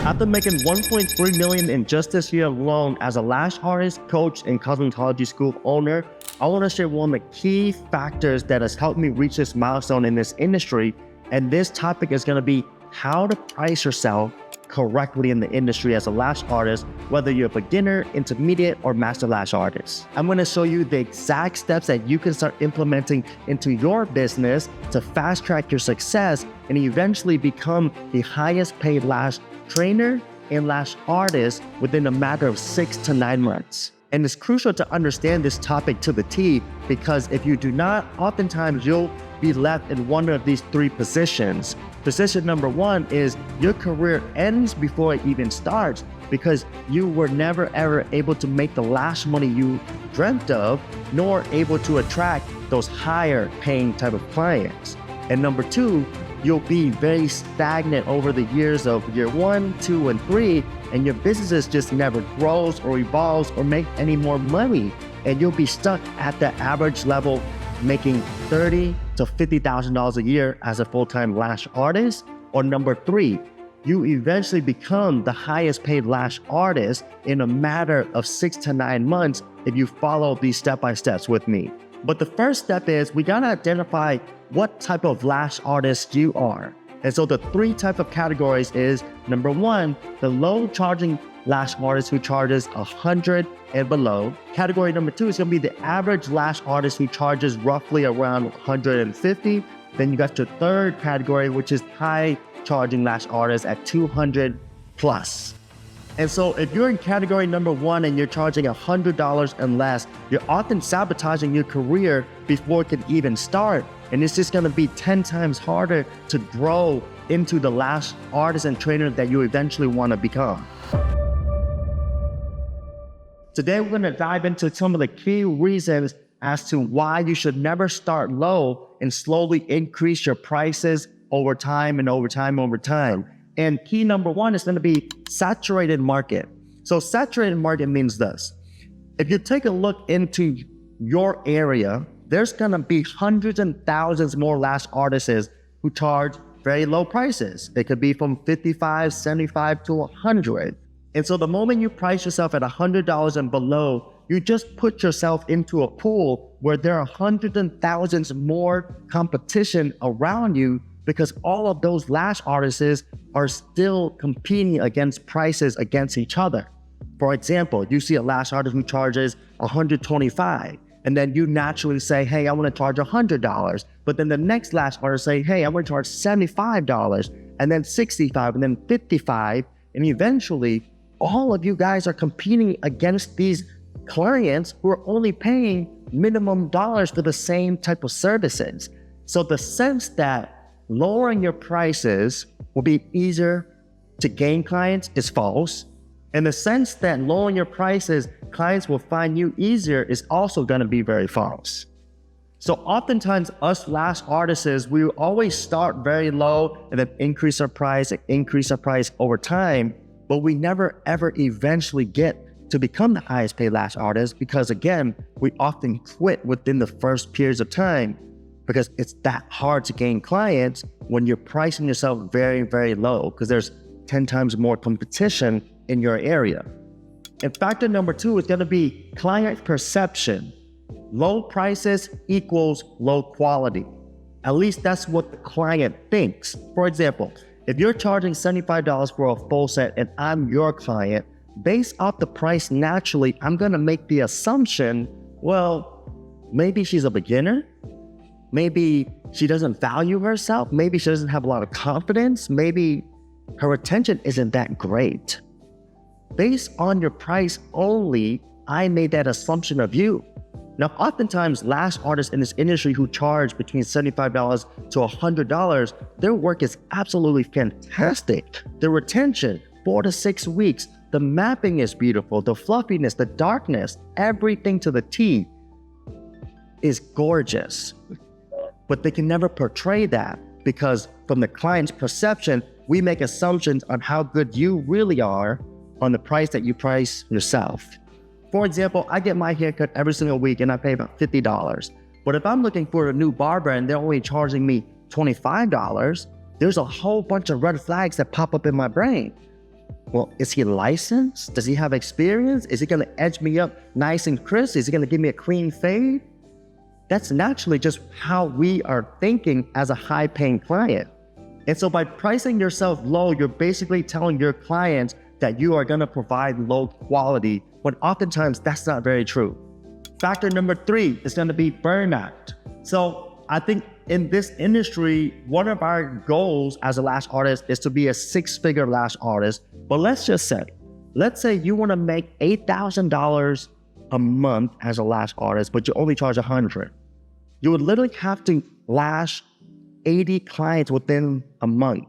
After making $1.3 million in just this year alone as a lash artist, coach, and cosmetology school owner, I want to share one of the key factors that has helped me reach this milestone in this industry. And this topic is going to be how to price yourself correctly in the industry as a lash artist, whether you're a beginner, intermediate, or master lash artist. I'm going to show you the exact steps that you can start implementing into your business to fast track your success and eventually become the highest paid lash trainer and lash artist within a matter of 6 to 9 months. And it's crucial to understand this topic to the T, because if you do not, oftentimes you'll be left in one of these 3 positions. Position number 1 is your career ends before it even starts because you were never ever able to make the lash money you dreamt of, nor able to attract those higher paying type of clients. And number 2, you'll be very stagnant over the years of year 1, 2, and 3, and your business just never grows or evolves or make any more money. And you'll be stuck at the average level, making $30,000 to $50,000 a year as a full-time lash artist. Or number 3, you eventually become the highest paid lash artist in a matter of 6 to 9 months if you follow these step-by-steps with me. But the first step is we gotta identify what type of lash artist you are. And so the 3 type of categories is, number 1, the low charging lash artist who charges $100 and below. Category number 2 is gonna be the average lash artist who charges roughly around $150. Then you got your third category, which is high charging lash artists at $200 plus. And so if you're in category number 1 and you're charging $100 and less, you're often sabotaging your career before it can even start. And it's just gonna be 10 times harder to grow into the lash artist and trainer that you eventually wanna become. Today, we're gonna dive into some of the key reasons as to why you should never start low and slowly increase your prices over time and over time. And key number 1 is gonna be saturated market. So saturated market means this. If you take a look into your area, there's gonna be hundreds and thousands more lash artists who charge very low prices. It could be from $55, $75 to $100. And so the moment you price yourself at $100 and below, you just put yourself into a pool where there are hundreds and thousands more competition around you, because all of those lash artists are still competing against prices against each other. For example, you see a lash artist who charges $125, and then you naturally say, hey, I wanna charge $100. But then the next lash artist say, hey, I wanna charge $75, and then $65, and then $55, and eventually all of you guys are competing against these clients who are only paying minimum dollars for the same type of services. So the sense that lowering your prices will be easier to gain clients is false. And the sense that lowering your prices, clients will find you easier, is also gonna be very false. So oftentimes us lash artists, we always start very low and then increase our price over time, but we never ever eventually get to become the highest paid lash artist, because again, we often quit within the first periods of time, because it's that hard to gain clients when you're pricing yourself very, very low, because there's 10 times more competition in your area. And factor number 2 is gonna be client perception. Low prices equals low quality. At least that's what the client thinks. For example, if you're charging $75 for a full set and I'm your client, based off the price, naturally, I'm gonna make the assumption, well, maybe she's a beginner. Maybe she doesn't value herself. Maybe she doesn't have a lot of confidence. Maybe her retention isn't that great. Based on your price only, I made that assumption of you. Now, oftentimes lash artists in this industry who charge between $75 to $100, their work is absolutely fantastic. The retention, 4 to 6 weeks. The mapping is beautiful. The fluffiness, the darkness, everything to the T is gorgeous. But they can never portray that, because from the client's perception, we make assumptions on how good you really are on the price that you price yourself. For example, I get my haircut every single week and I pay about $50. But if I'm looking for a new barber and they're only charging me $25, there's a whole bunch of red flags that pop up in my brain. Well, is he licensed? Does he have experience? Is he gonna edge me up nice and crisp? Is he gonna give me a clean fade? That's naturally just how we are thinking as a high-paying client. And so by pricing yourself low, you're basically telling your clients that you are gonna provide low quality, when oftentimes that's not very true. Factor number 3 is gonna be burnout. So I think in this industry, one of our goals as a lash artist is to be a 6-figure lash artist. But let's say you wanna make $8,000 a month as a lash artist, but you only charge $100. You would literally have to lash 80 clients within a month.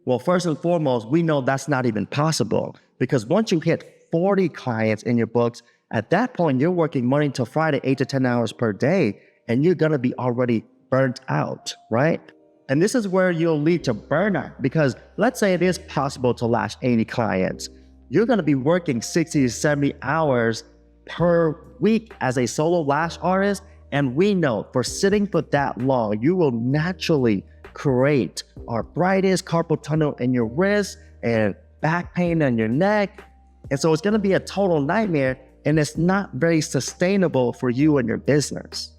Well, first and foremost, we know that's not even possible, because once you hit 40 clients in your books, at that point, you're working Monday till Friday, 8 to 10 hours per day, and you're gonna be already burnt out, right? And this is where you'll lead to burnout, because let's say it is possible to lash 80 clients. You're gonna be working 60 to 70 hours per week as a solo lash artist. And we know for sitting for that long, you will naturally create arthritis, carpal tunnel in your wrist, and back pain on your neck. And so it's gonna be a total nightmare, and it's not very sustainable for you and your business.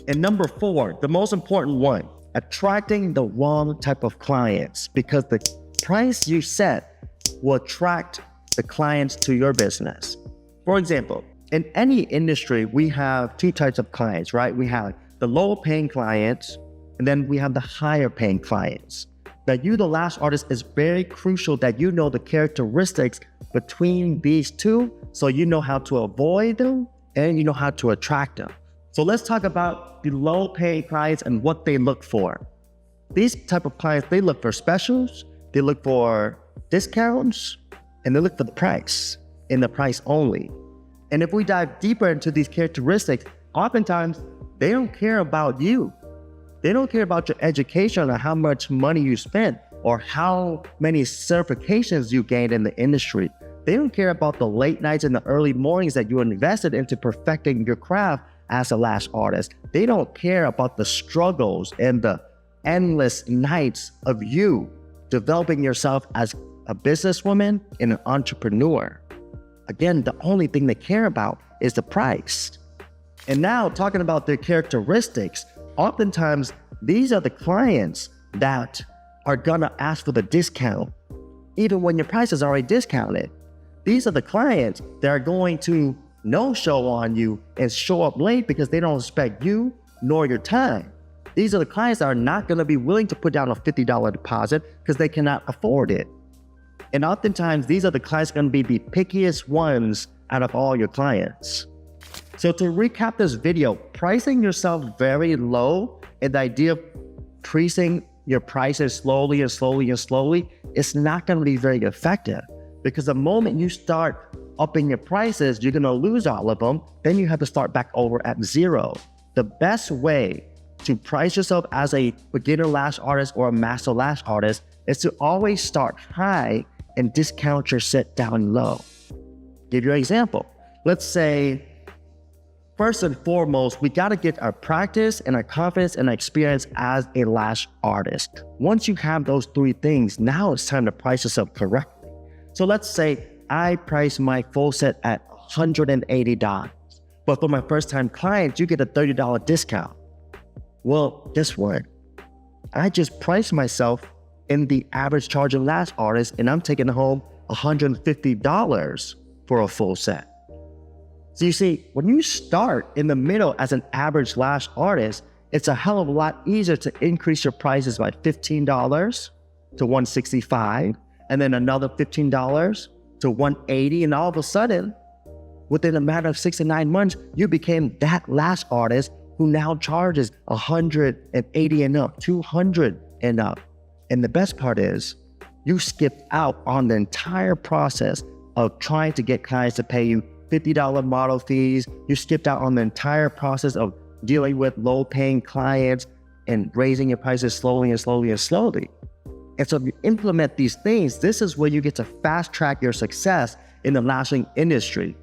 And number 4, the most important one, attracting the wrong type of clients, because the price you set will attract the clients to your business. For example, in any industry, we have 2 types of clients, right? We have the low paying clients, and then we have the higher paying clients. Now, you, the lash artist, is very crucial that you know the characteristics between these 2, so you know how to avoid them and you know how to attract them. So let's talk about the low paying clients and what they look for. These type of clients, they look for specials, they look for discounts, and they look for the price, and the price only. And if we dive deeper into these characteristics, oftentimes they don't care about you. They don't care about your education or how much money you spent or how many certifications you gained in the industry. They don't care about the late nights and the early mornings that you invested into perfecting your craft as a lash artist. They don't care about the struggles and the endless nights of you developing yourself as a businesswoman and an entrepreneur. Again, the only thing they care about is the price. And now, talking about their characteristics, oftentimes these are the clients that are gonna ask for the discount, even when your price is already discounted. These are the clients that are going to no-show on you and show up late because they don't respect you nor your time. These are the clients that are not gonna be willing to put down a $50 deposit because they cannot afford it. And oftentimes, these are the clients going to be the pickiest ones out of all your clients. So to recap this video, pricing yourself very low and the idea of increasing your prices slowly and slowly and slowly is not going to be very effective, because the moment you start upping your prices, you're going to lose all of them. Then you have to start back over at 0. The best way to price yourself as a beginner lash artist or a master lash artist is to always start high and discount your set down low. Give you an example. Let's say, first and foremost, we gotta get our practice and our confidence and our experience as a lash artist. Once you have those 3 things, now it's time to price yourself correctly. So let's say I price my full set at $180, but for my first time clients, you get a $30 discount. Well, guess what? I just priced myself in the average charging lash artist, and I'm taking home $150 for a full set. So you see, when you start in the middle as an average lash artist, it's a hell of a lot easier to increase your prices by $15 to $165, and then another $15 to $180, and all of a sudden, within a matter of 6 to 9 months, you became that lash artist who now charges $180 and up, $200 and up. And the best part is, you skipped out on the entire process of trying to get clients to pay you $50 model fees. You skipped out on the entire process of dealing with low-paying clients and raising your prices slowly and slowly and slowly. And so if you implement these things, this is where you get to fast-track your success in the lashing industry.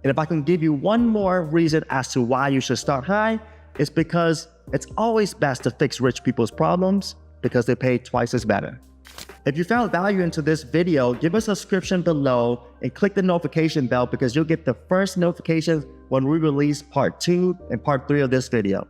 And if I can give you one more reason as to why you should start high, it's because it's always best to fix rich people's problems, because they pay twice as better. If you found value into this video, give us a subscription below and click the notification bell because you'll get the first notifications when we release part 2 and part 3 of this video.